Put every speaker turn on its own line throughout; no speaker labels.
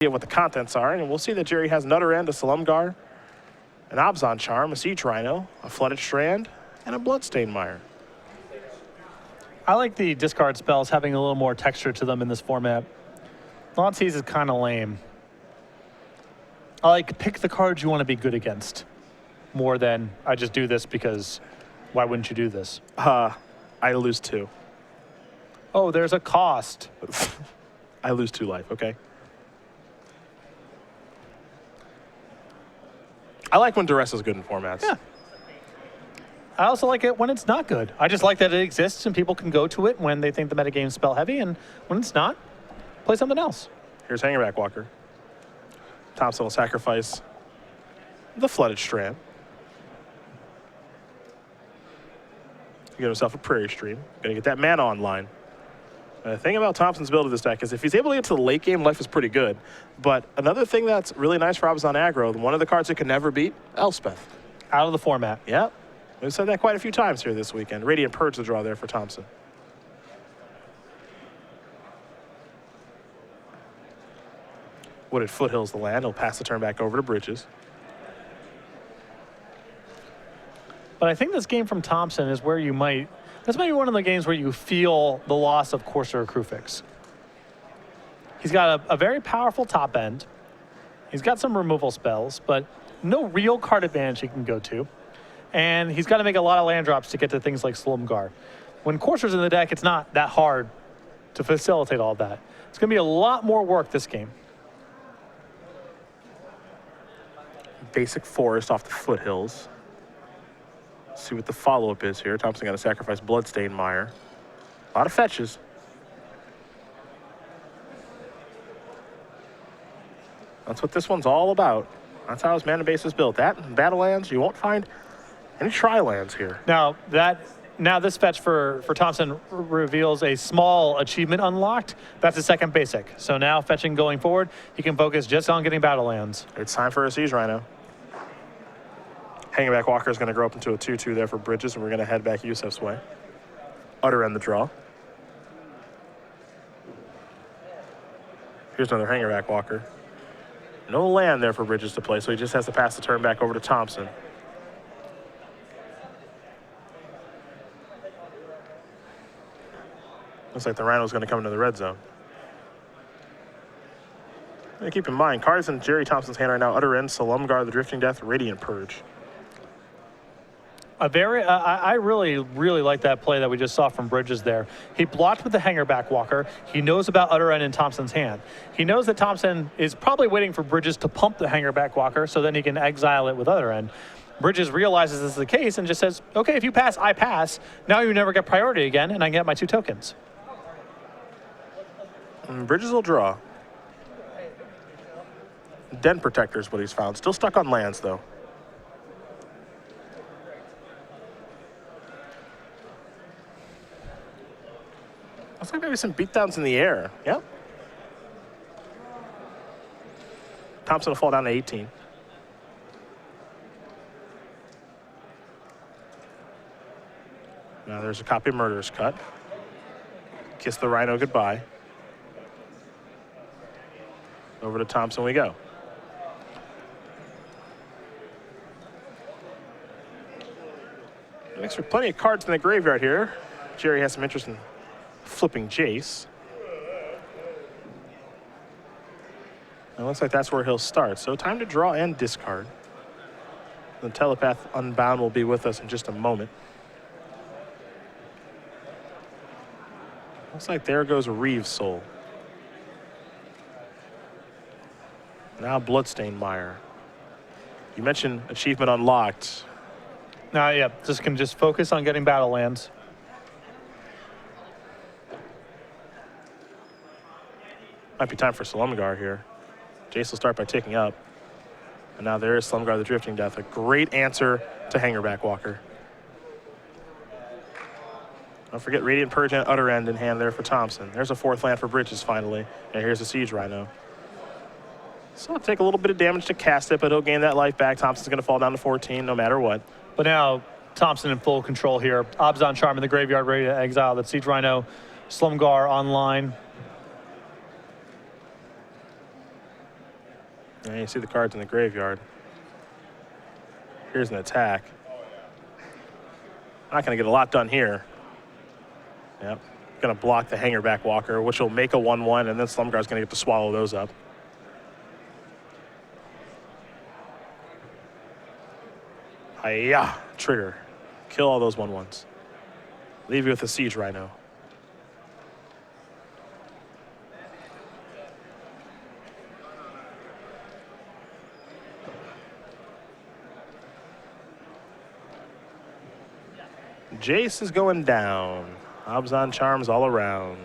what the contents are, and we'll see that Gerry has an Utter End, a Slumgar, an Abzan Charm, a Siege Rhino, a Flooded Strand, and a Bloodstained Mire.
I like the discard spells having a little more texture to them in this format. Thoughtseize is kind of lame. I like pick the cards you want to be good against more than I just do this because why wouldn't you do this?
I lose 2.
Oh, there's a cost.
I lose 2 life, okay? I like when duress is good in formats.
Yeah. I also like it when it's not good. I just like that it exists and people can go to it when they think the metagame's spell heavy, and when it's not, play something else.
Here's Hangerback Walker. Thompson will sacrifice the Flooded Strand. Get himself a Prairie Stream. Gonna get that mana online. And the thing about Thompson's build of this deck is if he's able to get to the late game, life is pretty good. But another thing that's really nice for Abzan aggro, one of the cards that can never beat, Elspeth.
Out of the format.
Yep. We've said that quite a few times here this weekend. Radiant Purge the draw there for Thompson. Wooded Foothills the land. He'll pass the turn back over to Bridges.
But I think this game from Thompson is where you might, this might be one of the games where you feel the loss of Corsair Crucifix. He's got a very powerful top end. He's got some removal spells, but no real card advantage he can go to. And he's got to make a lot of land drops to get to things like Slumgar. When Corsair's in the deck, it's not that hard to facilitate all that. It's going to be a lot more work this game.
Basic Forest off the Foothills. See what the follow-up is here. Thompson got to sacrifice Bloodstained Mire. A lot of fetches. That's what this one's all about. That's how his mana base is built. That and Battlelands, you won't find any Tri-lands here.
Now this fetch for Thompson reveals a small achievement unlocked. That's a second basic. So now fetching going forward, he can focus just on getting Battlelands.
It's time for a Siege Rhino. Hangerback Walker is going to grow up into a 2-2 there for Bridges, and we're going to head back Yusef's way. Utter End the draw. Here's another Hangerback Walker. No land there for Bridges to play, so he just has to pass the turn back over to Thompson. Looks like the Rhino's going to come into the red zone. And keep in mind, cards in Gerry Thompson's hand right now: Utter End, Slumgar, the Drifting Death, Radiant Purge.
I really like that play that we just saw from Bridges there. He blocked with the Hangerback Walker. He knows about Utter End in Thompson's hand. He knows that Thompson is probably waiting for Bridges to pump the Hangerback Walker so then he can exile it with Utter End. Bridges realizes this is the case and just says, okay, if you pass, I pass. Now you never get priority again, and I get my 2 tokens.
And Bridges will draw. Den Protector is what he's found. Still stuck on lands, though. Looks like maybe some beatdowns in the air. Yep. Thompson will fall down to 18. Now there's a copy of Murderous Cut. Kiss the Rhino goodbye. Over to Thompson we go. Makes for plenty of cards in the graveyard here. Gerry has some interest in flipping Jace. It looks like that's where he'll start. So time to draw and discard. The Telepath Unbound will be with us in just a moment. Looks like there goes Reeve's Soul. Now Bloodstained Mire. You mentioned achievement unlocked.
Now, yeah, can just focus on getting Battlelands.
Might be time for Slumgar here. Jace will start by taking up. And now there is Slumgar the Drifting Death. A great answer to Hangerback Walker. Don't forget Radiant Purge and Utter End in hand there for Thompson. There's a 4th land for Bridges finally. And here's a Siege Rhino. So he'll take a little bit of damage to cast it, but he'll gain that life back. Thompson's going to fall down to 14 no matter what.
But now Thompson in full control here. Abzan Charm in the graveyard ready to exile. That Siege Rhino, Slumgar online.
And you see the cards in the graveyard. Here's an attack. Not going to get a lot done here. Yep. Going to block the Hangerback Walker, which will make a 1/1, and then Slumgar's going to get to swallow those up. Hiya! Trigger. Kill all those 1/1s. Leave you with a Siege Rhino. Jace is going down. Obzon charms all around.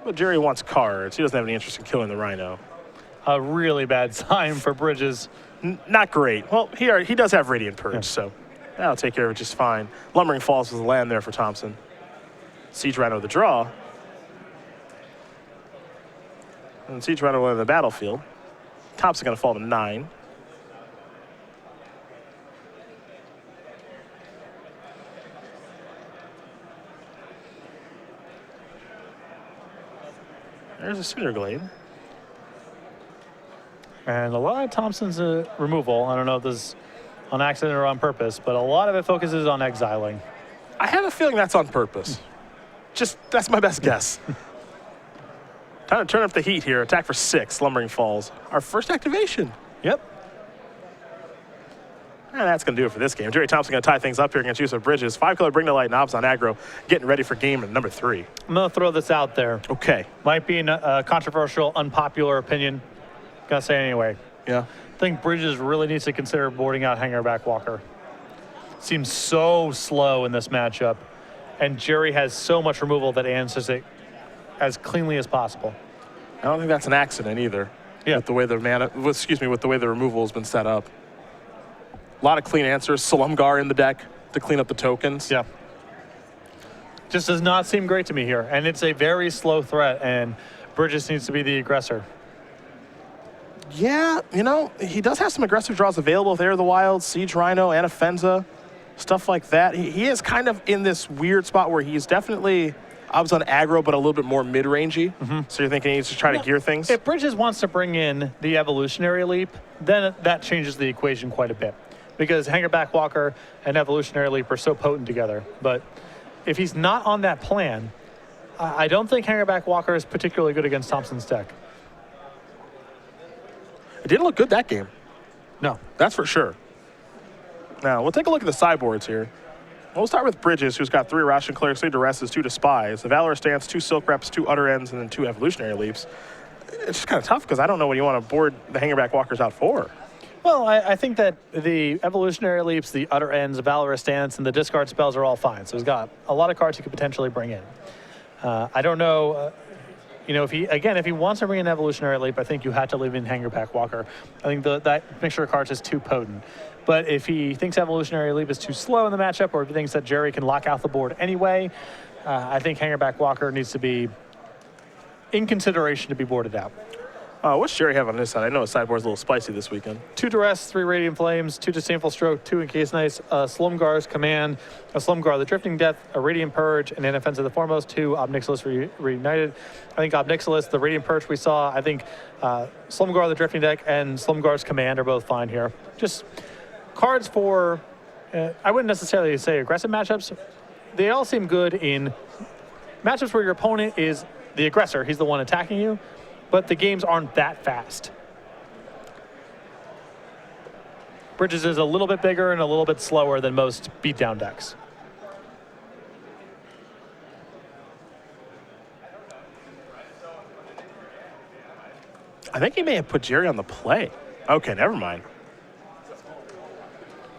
But Gerry wants cards. He doesn't have any interest in killing the Rhino.
A really bad sign for Bridges.
Not great. Well, he does have Radiant Purge, so that'll take care of it just fine. Lumbering Falls was the land there for Thompson. Siege Rhino the draw. And Siege Rhino went in the battlefield. Thompson going to fall to 9. There's a Cinderglade.
And a lot of Thompson's removal, I don't know if this is on accident or on purpose, but a lot of it focuses on exiling.
I have a feeling that's on purpose. That's my best guess. Time to turn up the heat here. Attack for 6, Lumbering Falls. Our first activation.
Yep.
And that's going to do it for this game. Gerry Thompson going to tie things up here against Yusef Bridges. 5-color Bring to Light knobs on aggro, getting ready for game number 3.
I'm going to throw this out there.
Okay.
Might be a controversial, unpopular opinion. Gotta say anyway.
Yeah.
I think Bridges really needs to consider boarding out Hangerback Walker. Seems so slow in this matchup. And Gerry has so much removal that answers it as cleanly as possible.
I don't think that's an accident either.
Yeah.
With the way with the way the removal has been set up. A lot of clean answers. Slumgar in the deck to clean up the tokens.
Yeah. Just does not seem great to me here. And it's a very slow threat, and Bridges needs to be the aggressor.
Yeah, he does have some aggressive draws available with Air of the Wild, Siege Rhino, Anafenza, stuff like that. He is kind of in this weird spot where he's definitely Obzon aggro, but a little bit more mid-rangey. So you're thinking he needs to try to gear things?
If Bridges wants to bring in the Evolutionary Leap, then that changes the equation quite a bit. Because Hangerback Walker and Evolutionary Leap are so potent together. But if he's not on that plan, I don't think Hangerback Walker is particularly good against Thompson's deck.
It didn't look good that game.
No.
That's for sure. Now, we'll take a look at the sideboards here. We'll start with Bridges, who's got 3 Ration Clerics, 3 Duresses, 2 Despise, the Valor Stance, 2 Silk Reps, 2 Utter Ends, and then 2 Evolutionary Leaps. It's just kind of tough because I don't know what you want to board the Hangerback Walkers out for.
Well, I think that the Evolutionary Leaps, the Utter Ends, the Valorous Stance, and the discard spells are all fine. So he's got a lot of cards he could potentially bring in. I don't know, if he wants to bring in Evolutionary Leap, I think you have to leave in Hangerback Walker. I think that mixture of cards is too potent. But if he thinks Evolutionary Leap is too slow in the matchup, or if he thinks that Gerry can lock out the board anyway, I think Hangerback Walker needs to be in consideration to be boarded out.
What's Gerry have on his side? I know his sideboard's a little spicy this weekend.
2 Duress, 3 Radiant Flames, 2 Disdainful Stroke, 2 Encased Nice, Slumgar's Command, a Slumgar the Drifting Death, a Radiant Purge, and an Offense of the Foremost, 2 Obnixilis Reunited. I think Obnixilis, the Radiant Purge we saw, I think Slumgar the Drifting Deck and Slumgar's Command are both fine here. Just cards for, I wouldn't necessarily say aggressive matchups. They all seem good in matchups where your opponent is the aggressor. He's the one attacking you. But the games aren't that fast. Bridges is a little bit bigger and a little bit slower than most beatdown decks.
I think he may have put Gerry on the play. Okay, never mind.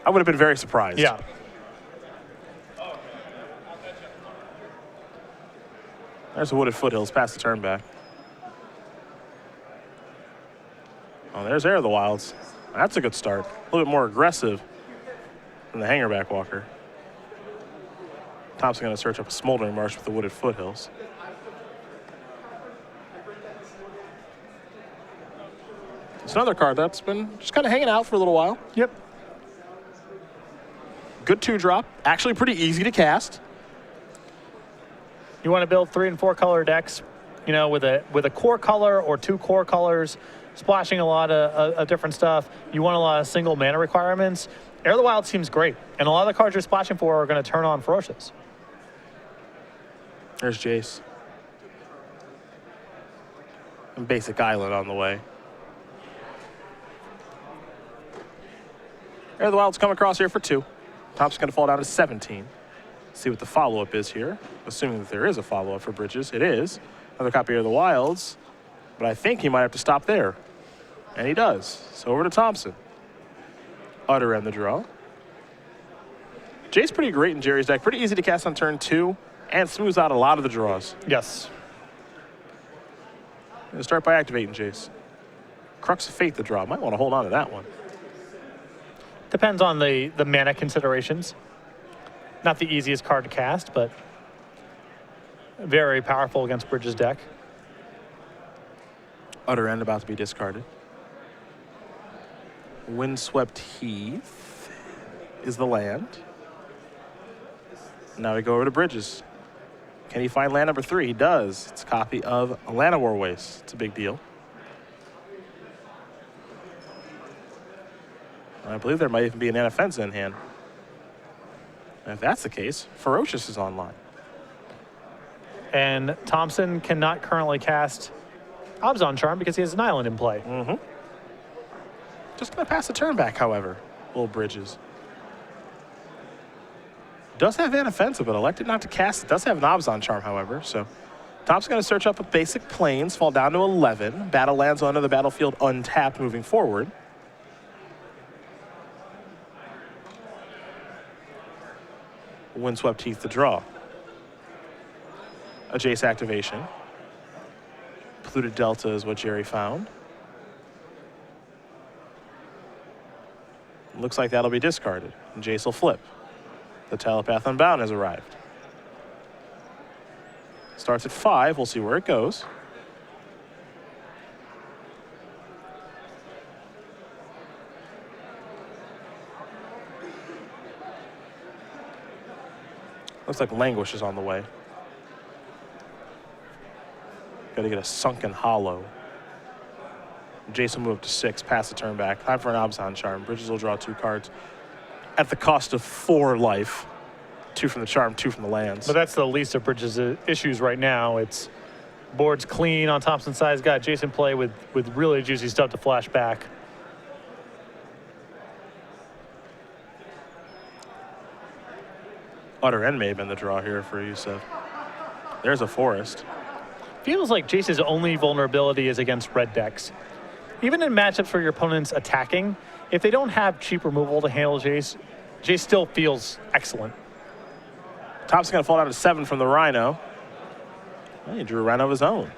I would have been very surprised.
Yeah.
There's the Wooded Foothills past the turn back. Oh, there's Air of the Wilds. That's a good start. A little bit more aggressive than the Hangerback Walker. Thompson going to search up a Smoldering Marsh with the Wooded Foothills. It's another card that's been just kind of hanging out for a little while.
Yep.
Good 2-drop. Actually pretty easy to cast.
You want to build 3 and 4 color decks, with a core color or 2 core colors. splashing a lot of different stuff. You want a lot of single mana requirements. Air of the Wild seems great, and a lot of the cards you're splashing for are going to turn on Ferocious.
There's Jace. And Basic Island on the way. Air of the Wild's come across here for 2. Thompson's going to fall down to 17. See what the follow-up is here. Assuming that there is a follow-up for Bridges. It is. Another copy of the Wilds. But I think he might have to stop there. And he does. So over to Thompson. Utter end the draw. Jay's pretty great in Gerry's deck. Pretty easy to cast on turn 2. And smooths out a lot of the draws.
Yes.
Gonna start by activating Jace. Crux of Fate the draw. Might want to hold on to that one.
Depends on the mana considerations. Not the easiest card to cast, but very powerful against Bridges' deck.
Utter end about to be discarded. Windswept Heath is the land. Now we go over to Bridges. Can he find land number 3? He does. It's a copy of Atlanta War Waste. It's a big deal. I believe there might even be an Anafenza in hand. And if that's the case, Ferocious is online.
And Thompson cannot currently cast Abzan Charm because he has an island in play.
Mm-hmm. Just going to pass the turn back, however. Little Bridges. Does have Anafenza, but elected not to cast it. Does have an Abzan Charm, however. So Thompson's going to search up a basic plains, fall down to 11. Battle lands onto the battlefield untapped moving forward. Windswept Heath to draw. A Jace activation. Polluted Delta is what Gerry found. Looks like that'll be discarded. And Jace will flip. The Telepath Unbound has arrived. Starts at 5. We'll see where it goes. Looks like Languish is on the way. Got to get a Sunken Hollow. Jace will move up to 6, pass the turn back. Time for an Abzan Charm. Bridges will draw 2 cards at the cost of 4 life. 2 from the Charm, 2 from the lands.
But that's the least of Bridges' issues right now. It's board's clean on Thompson's side. He's got Jason play with really juicy stuff to flash back.
Utter End may have been the draw here for Yusef. There's a Forest.
Feels like Jace's only vulnerability is against red decks. Even in matchups where your opponent's attacking, if they don't have cheap removal to handle Jace, Jace still feels excellent.
Thompson's going to fall down to 7 from the Rhino. Well, he drew a Rhino of his own.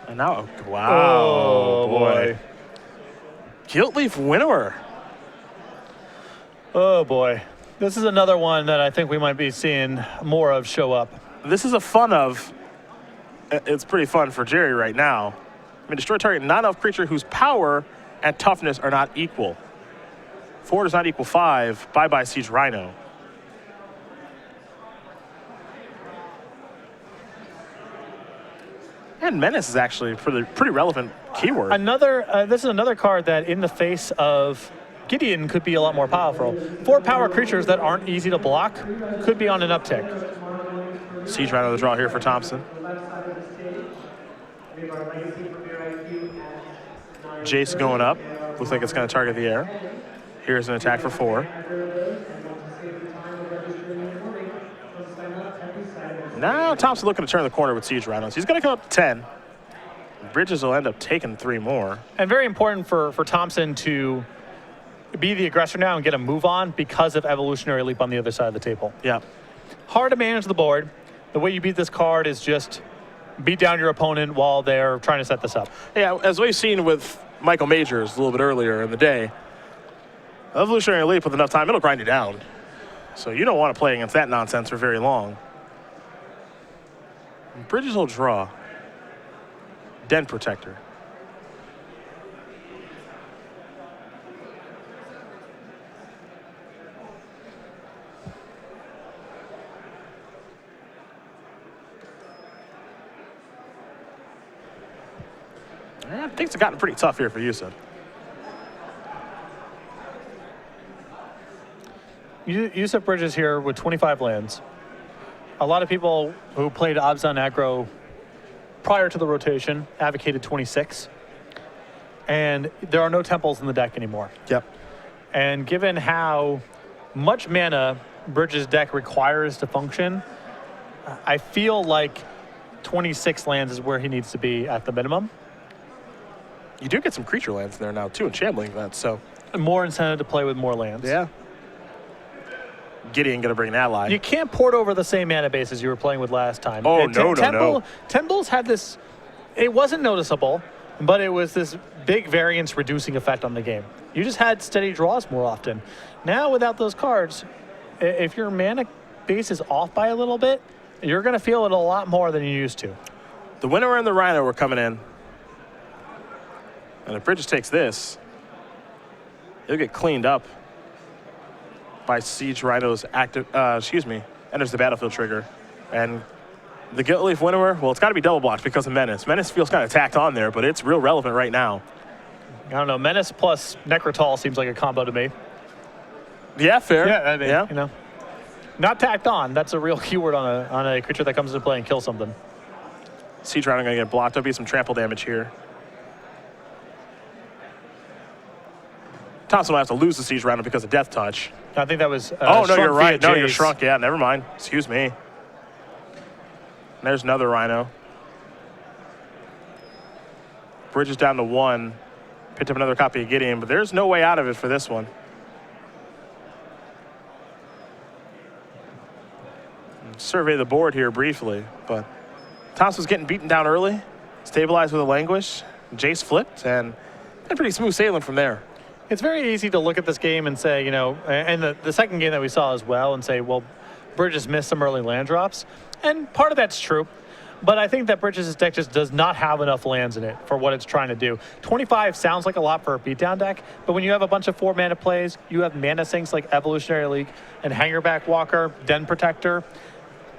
And now, wow,
Oh, boy.
Guiltleaf Winnower.
Oh, boy. This is another one that I think we might be seeing more of show up.
This is a fun of. It's pretty fun for Gerry right now. I mean, destroy target non-elf creature whose power and toughness are not equal. 4 does not equal 5. Bye-bye Siege Rhino. And Menace is actually a pretty relevant keyword.
This is another card that in the face of Gideon could be a lot more powerful. 4 power creatures that aren't easy to block could be on an uptick.
Siege Rhino the draw here for Thompson. Jace going up. Looks like it's going to target the air. Here's an attack for 4. Now Thompson looking to turn the corner with Siege Rhinos. He's going to come up to 10. Bridges will end up taking 3 more.
And very important for Thompson to be the aggressor now and get a move on because of Evolutionary Leap on the other side of the table.
Yeah.
Hard to manage the board. The way you beat this card is just beat down your opponent while they're trying to set this up.
Yeah, as we've seen with Michael Majors a little bit earlier in the day, Evolutionary Leap with enough time, it'll grind you down. So you don't want to play against that nonsense for very long. Bridges will draw. Den Protector. Things have gotten pretty tough here for Yusef.
Yusef Bridges here with 25 lands. A lot of people who played Abzan aggro prior to the rotation advocated 26. And there are no temples in the deck anymore.
Yep.
And given how much mana Bridges' deck requires to function, I feel like 26 lands is where he needs to be at the minimum.
You do get some creature lands in there now, too, in Shambling Events, so.
More incentive to play with more lands.
Yeah. Gideon going to bring an ally.
You can't port over the same mana base as you were playing with last time.
Oh, no.
Temples had this, it wasn't noticeable, but it was this big variance reducing effect on the game. You just had steady draws more often. Now, without those cards, if your mana base is off by a little bit, you're going to feel it a lot more than you used to.
The Winnower and the Rhino were coming in. And if Bridges takes this, he'll get cleaned up by Siege Rhino's enters the battlefield trigger. And the Gilt Leaf Winnower, well, it's got to be double blocked because of Menace. Menace feels kind of tacked on there, but it's real relevant right now.
I don't know, Menace plus Necrotal seems like a combo to me.
Yeah, fair.
Yeah, I mean,
yeah.
You know, not tacked on. That's a real keyword on a creature that comes into play and kills something.
Siege Rhino going to get blocked. There'll be some trample damage here. Thompson will have to lose the Siege Rhino because of Death Touch.
I think that was.
Oh, no, you're right. No,
Jace.
you're shrunk. Yeah, never mind. Excuse me. And there's another Rhino. Bridges down to 1. Picked up another copy of Gideon, but there's no way out of it for this one. Survey the board here briefly, but Thompson's getting beaten down early. Stabilized with a Languish. Jace flipped, and pretty smooth sailing from there.
It's very easy to look at this game and say, you know, and the second game that we saw as well, and say, well, Bridges missed some early land drops. And part of that's true. But I think that Bridges' deck just does not have enough lands in it for what it's trying to do. 25 sounds like a lot for a beatdown deck, but when you have a bunch of 4-mana plays, you have mana sinks like Evolutionary League and Hangerback Walker, Den Protector.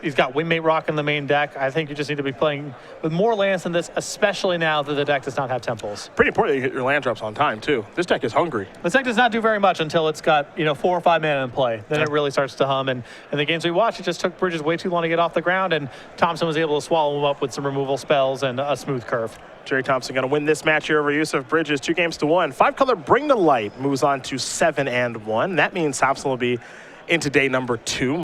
He's got Wingmate Rock in the main deck. I think you just need to be playing with more lands than this, especially now that the deck does not have temples.
Pretty important that you hit your land drops on time, too. This deck is hungry.
This deck does not do very much until it's got, 4 or 5 mana in play. Then it really starts to hum. And in the games we watched, it just took Bridges way too long to get off the ground, and Thompson was able to swallow him up with some removal spells and a smooth curve.
Gerry Thompson going to win this match here over Yusef Bridges, 2-1. 5-color Bring the Light moves on to 7-1. That means Thompson will be into day number 2.